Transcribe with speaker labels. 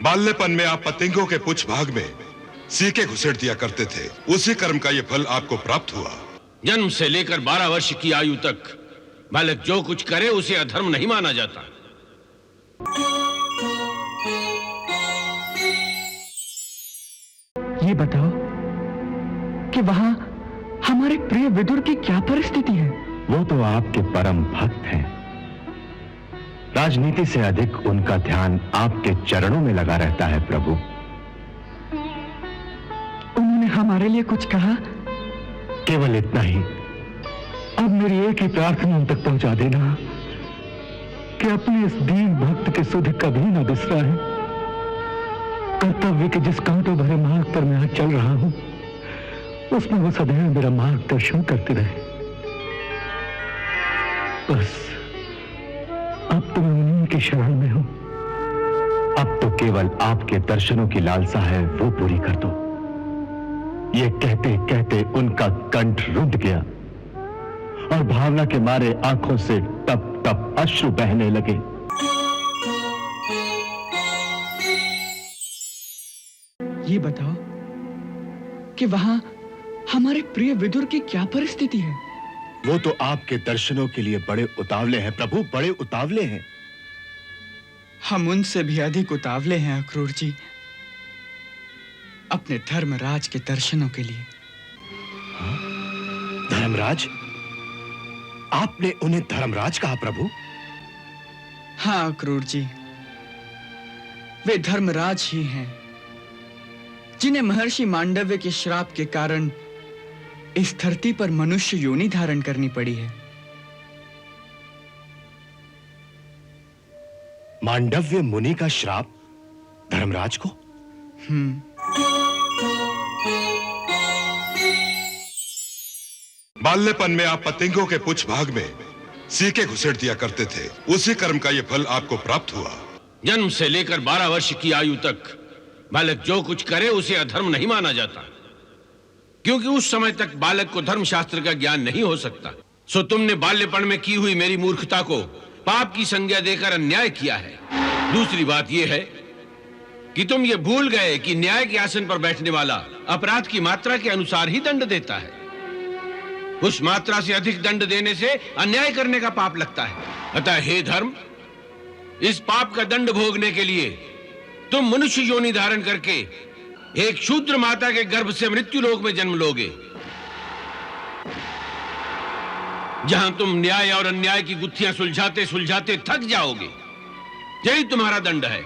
Speaker 1: बाल्यपन में आप पतंगों के पुच्छ भाग में सीके घुसेड़ दिया करते थे। उसी कर्म का ये फल आपको प्राप्त हुआ।
Speaker 2: जन्म से लेकर 12 वर्ष की आयु तक बालक जो कुछ करे उसे अधर्म नहीं माना जाता।
Speaker 3: ये बताओ कि वहां हमारे प्रिय विदुर की क्या परिस्थिति है?
Speaker 4: वो तो आपके परम भक्त हैं। राजनीति से अधिक उनका ध्यान आपके चरणों में लगा रहता है प्रभु।
Speaker 3: उन्होंने हमारे लिए कुछ कहा?
Speaker 4: केवल इतना ही।
Speaker 3: अब मेरी एक ही प्रार्थना उन तक पहुंचा देना कि अपने इस दीन भक्त के सुध कभी न बिसराए। कर्तव्य के जिस कांटों भरे मार्ग पर मैं आज चल रहा हूं, उसमें वो सदैव मेरा मार्गदर्शन करते रहे। बस अब तो मैं उन्हीं की शरण में हूं।
Speaker 4: अब तो केवल आपके दर्शनों की लालसा है, वो पूरी कर दो। ये कहते कहते उनका कंठ रुंध गया और भावना के मारे आंखों से टप टप अश्रु बहने लगे।
Speaker 3: ये बताओ कि वहां हमारे प्रिय विदुर की क्या परिस्थिति है?
Speaker 4: वो तो आपके दर्शनों के लिए बड़े उतावले हैं प्रभु, बड़े उतावले हैं।
Speaker 5: हम उनसे भी अधिक उतावले हैं अक्रूर जी, अपने धर्मराज के दर्शनों के लिए।
Speaker 4: हाँ? धर्मराज? आपने उन्हें धर्मराज कहा प्रभु?
Speaker 5: हाँ अक्रूर जी, वे धर्मराज ही हैं जिन्हें महर्षि मांडव्य के श्राप के कारण इस धरती पर मनुष्य योनि धारण करनी पड़ी है।
Speaker 4: मांडव्य मुनि का श्राप धर्मराज को?
Speaker 1: बाल्यपन में आप पतंगों के पुच्छ भाग में सीके घुसेड़ दिया करते थे। उसी कर्म का ये फल आपको प्राप्त हुआ।
Speaker 2: जन्म से लेकर 12 वर्ष की आयु तक बालक जो कुछ करे उसे अधर्म नहीं माना जाता, क्योंकि उस समय तक बालक को धर्मशास्त्र का ज्ञान नहीं हो सकता। सो तुमने बाल्यपन में की हुई मेरी मूर्खता को पाप की संज्ञा देकर अन्याय किया है। दूसरी बात यह है कि तुम ये भूल गए कि न्याय के आसन पर बैठने वाला अपराध की मात्रा के अनुसार ही दंड देता है। उस मात्रा से अधिक दंड देने से अन्याय करने का पाप लगता है। अतः हे धर्म, इस पाप का दंड भोगने के लिए तुम मनुष्य योनि धारण करके एक शूद्र माता के गर्भ से मृत्यु लोक में जन्म लोगे, जहां तुम न्याय और अन्याय की गुत्थियां सुलझाते सुलझाते थक जाओगे। यही तुम्हारा दंड है।